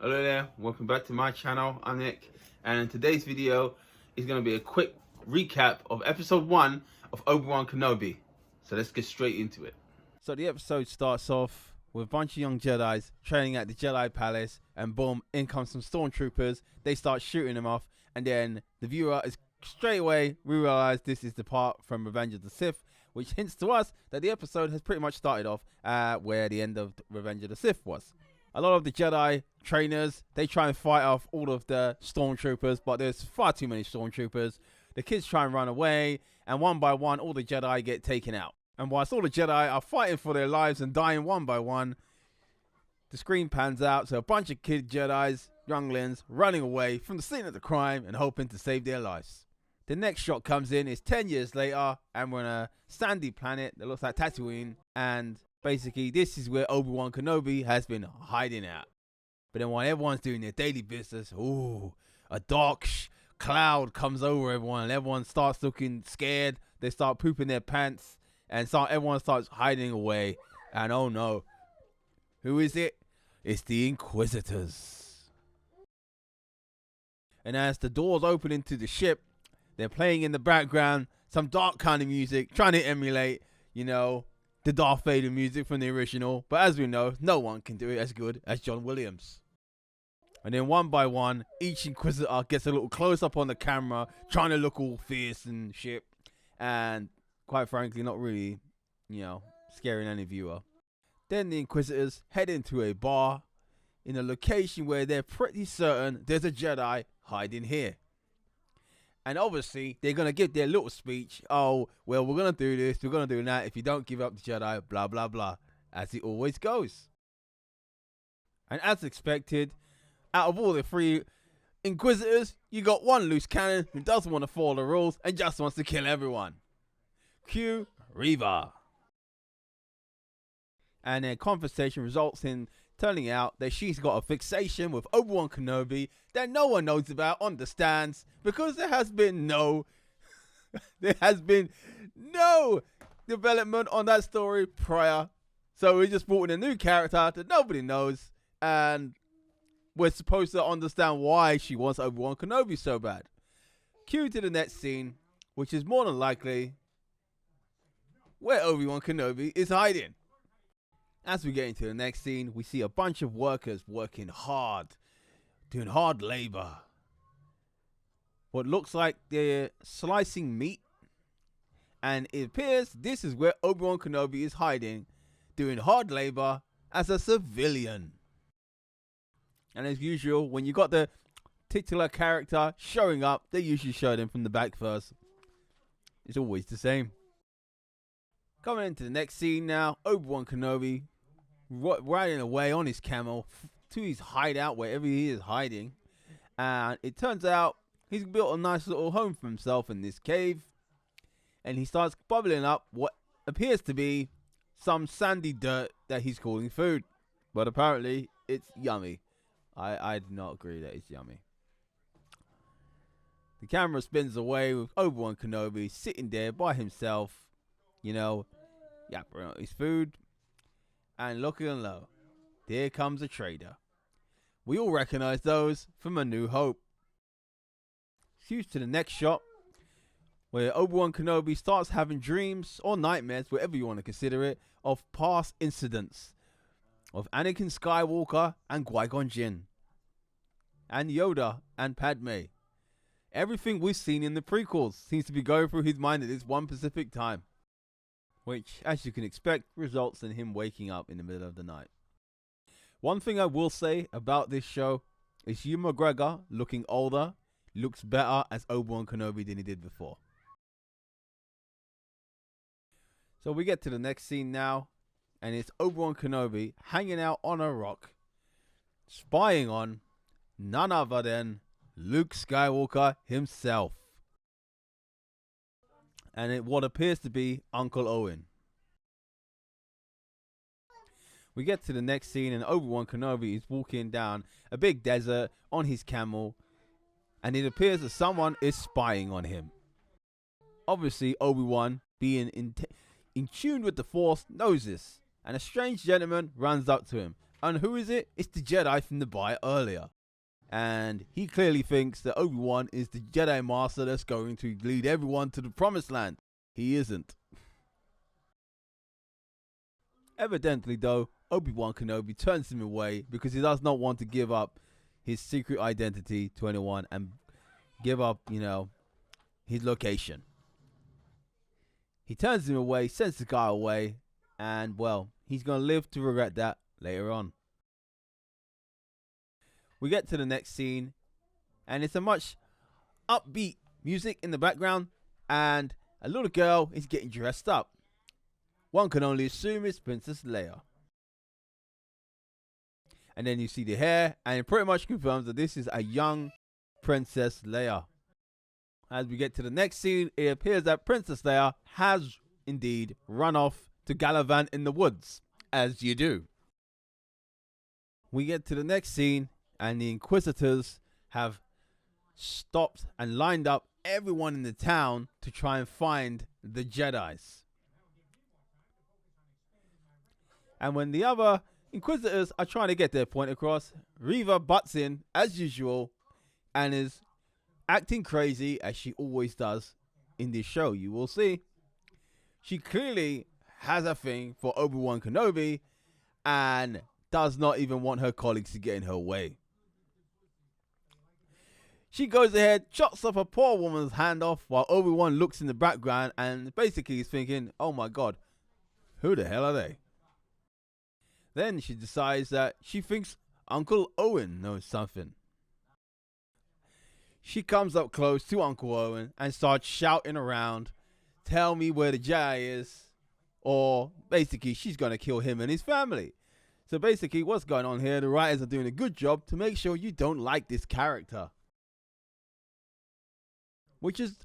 Hello there, welcome back to my channel. I'm Nick, and in today's video is going to be a quick recap of episode 1 of Obi-Wan Kenobi. So let's get straight into it. So the episode starts off with a bunch of young Jedis training at the Jedi Palace, and boom, in comes some stormtroopers. They start shooting them off, and then the viewer is straight away, we realize this is the part from Revenge of the Sith, which hints to us that the episode has pretty much started off where the end of Revenge of the Sith was. A lot of the Jedi trainers, they try and fight off all of the stormtroopers, but there's far too many stormtroopers. The kids try and run away, and one by one, all the Jedi get taken out. And whilst all the Jedi are fighting for their lives and dying one by one, the screen pans out to a bunch of kid Jedis, younglings, running away from the scene of the crime and hoping to save their lives. The next shot comes in, it's 10 years later, and we're on a sandy planet that looks like Tatooine, and basically this is where Obi-Wan Kenobi has been hiding out. But then while everyone's doing their daily business, a dark cloud comes over everyone, and everyone starts looking scared. They start pooping their pants, and everyone starts hiding away. And oh no, who is it? It's the Inquisitors. And as the doors open into the ship, they're playing in the background some dark kind of music, trying to emulate, the Darth Vader music from the original. But as we know, no one can do it as good as John Williams. And then one by one, each Inquisitor gets a little close up on the camera, trying to look all fierce and shit. And quite frankly, not really, scaring any viewer. Then the Inquisitors head into a bar in a location where they're pretty certain there's a Jedi hiding here. And obviously, they're going to give their little speech. Oh, well, we're going to do this, we're going to do that. If you don't give up the Jedi, blah, blah, blah. As it always goes. And as expected, out of all the 3 Inquisitors, you got one loose cannon who doesn't want to follow the rules and just wants to kill everyone. Cue Reva. And their conversation results in turning out that she's got a fixation with Obi-Wan Kenobi that no one knows about, understands, because there has been no development on that story prior. So we just brought in a new character that nobody knows, and we're supposed to understand why she wants Obi-Wan Kenobi so bad. Cue to the next scene, which is more than likely where Obi-Wan Kenobi is hiding. As we get into the next scene, we see a bunch of workers working hard, doing hard labor. What looks like they're slicing meat, and it appears this is where Obi-Wan Kenobi is hiding, doing hard labor as a civilian. And as usual, when you got the titular character showing up, they usually show them from the back first. It's always the same. Coming into the next scene now, Obi-Wan Kenobi riding away on his camel to his hideout, wherever he is hiding. And it turns out he's built a nice little home for himself in this cave. And he starts bubbling up what appears to be some sandy dirt that he's calling food. But apparently it's yummy. I do not agree that it's yummy. The camera spins away with Obi-Wan Kenobi sitting there by himself, yapping out his food. And looking low, there comes a trader. We all recognize those from A New Hope. Cues to the next shot, where Obi-Wan Kenobi starts having dreams or nightmares, whatever you want to consider it, of past incidents of Anakin Skywalker and Qui-Gon Jinn, and Yoda and Padme. Everything we've seen in the prequels seems to be going through his mind at this one specific time, which, as you can expect, results in him waking up in the middle of the night. One thing I will say about this show is Ewan McGregor, looking older, looks better as Obi-Wan Kenobi than he did before. So we get to the next scene now, and it's Obi-Wan Kenobi hanging out on a rock, spying on none other than Luke Skywalker himself. And what appears to be Uncle Owen. We get to the next scene, and Obi-Wan Kenobi is walking down a big desert on his camel, and it appears that someone is spying on him. Obviously, Obi-Wan, being in tune with the Force, knows this, and a strange gentleman runs up to him, And who is it? It's the Jedi from the bite earlier. And he clearly thinks that Obi-Wan is the Jedi Master that's going to lead everyone to the Promised Land. He isn't. Evidently, though, Obi-Wan Kenobi turns him away because he does not want to give up his secret identity to anyone and give up, his location. He turns him away, sends the guy away, and, well, he's going to live to regret that later on. We get to the next scene, and it's a much upbeat music in the background, and a little girl is getting dressed up. One can only assume it's Princess Leia. And then you see the hair, and it pretty much confirms that this is a young Princess Leia. As we get to the next scene, it appears that Princess Leia has indeed run off to gallivant in the woods, as you do. We get to the next scene, and the Inquisitors have stopped and lined up everyone in the town to try and find the Jedis. And when the other Inquisitors are trying to get their point across, Reva butts in, as usual, and is acting crazy, as she always does in this show. You will see. She clearly has a thing for Obi-Wan Kenobi and does not even want her colleagues to get in her way. She goes ahead, chops off a poor woman's hand off while Obi-Wan looks in the background and basically is thinking, oh my god, who the hell are they? Then she decides that she thinks Uncle Owen knows something. She comes up close to Uncle Owen and starts shouting around, tell me where the Jedi is, or basically she's going to kill him and his family. So basically what's going on here, the writers are doing a good job to make sure you don't like this character. Which is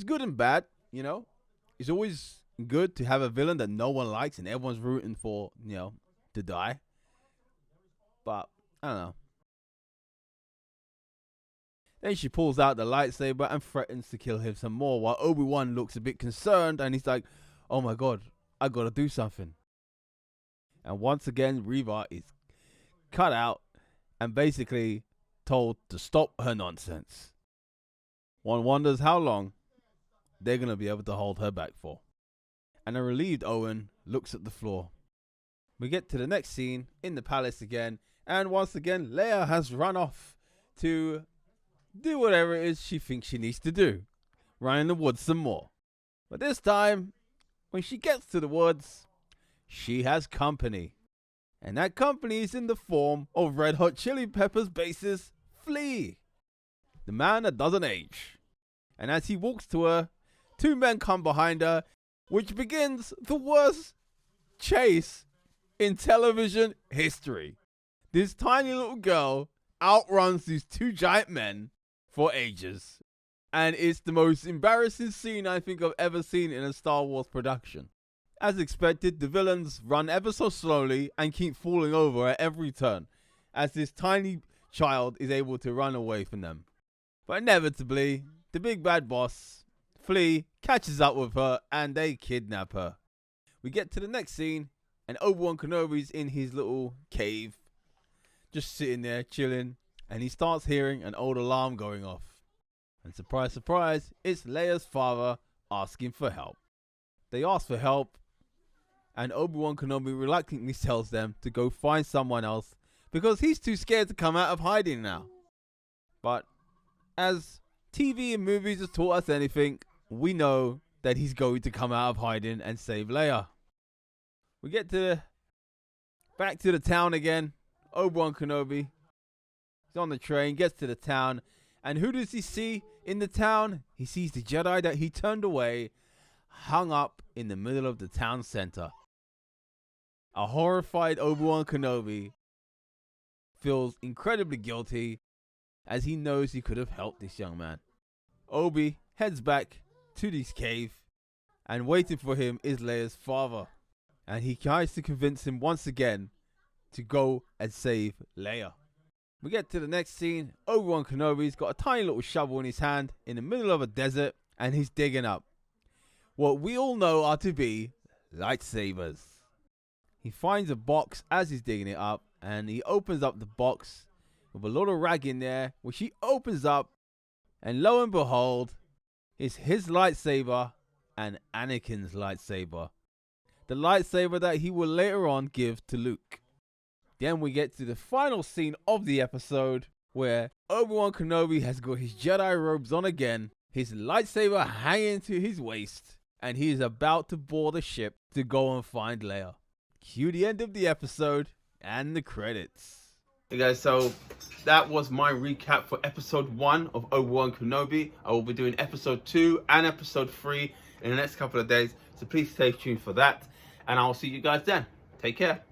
good and bad, It's always good to have a villain that no one likes and everyone's rooting for, to die. But, I don't know. Then she pulls out the lightsaber and threatens to kill him some more while Obi-Wan looks a bit concerned and he's like, oh my god, I gotta do something. And once again, Reva is cut out and basically told to stop her nonsense. One wonders how long they're going to be able to hold her back for. And a relieved Owen looks at the floor. We get to the next scene in the palace again, and once again, Leia has run off to do whatever it is she thinks she needs to do. Run in the woods some more. But this time, when she gets to the woods, she has company. And that company is in the form of Red Hot Chili Peppers bassist Flea, the man that doesn't age. And as he walks to her, two men come behind her, which begins the worst chase in television history. This tiny little girl outruns these two giant men for ages. And it's the most embarrassing scene I think I've ever seen in a Star Wars production. As expected, the villains run ever so slowly and keep falling over at every turn, as this tiny child is able to run away from them. But inevitably, the big bad boss, Flea, catches up with her and they kidnap her. We get to the next scene and Obi-Wan Kenobi's in his little cave, just sitting there chilling, and he starts hearing an old alarm going off. And surprise, surprise, it's Leia's father asking for help. They ask for help and Obi-Wan Kenobi reluctantly tells them to go find someone else because he's too scared to come out of hiding now. But as TV and movies have taught us anything, we know that he's going to come out of hiding and save Leia. We get back to the town again. Obi-Wan Kenobi is on the train, gets to the town, and who does he see in the town? He sees the Jedi that he turned away, hung up in the middle of the town center. A horrified Obi-Wan Kenobi feels incredibly guilty as he knows he could have helped this young man. Obi heads back to this cave, and waiting for him is Leia's father. And he tries to convince him once again to go and save Leia. We get to the next scene. Obi-Wan Kenobi's got a tiny little shovel in his hand in the middle of a desert, and he's digging up what we all know are to be lightsabers. He finds a box as he's digging it up, and he opens up the box with a little rag in there, which he opens up, and lo and behold, it's his lightsaber and Anakin's lightsaber. The lightsaber that he will later on give to Luke. Then we get to the final scene of the episode, where Obi-Wan Kenobi has got his Jedi robes on again, his lightsaber hanging to his waist, and he is about to board a ship to go and find Leia. Cue the end of the episode and the credits. Hey guys, so that was my recap for episode 1 of Obi-Wan Kenobi. I will be doing episode 2 and episode 3 in the next couple of days, so please stay tuned for that, and I'll see you guys then. Take care.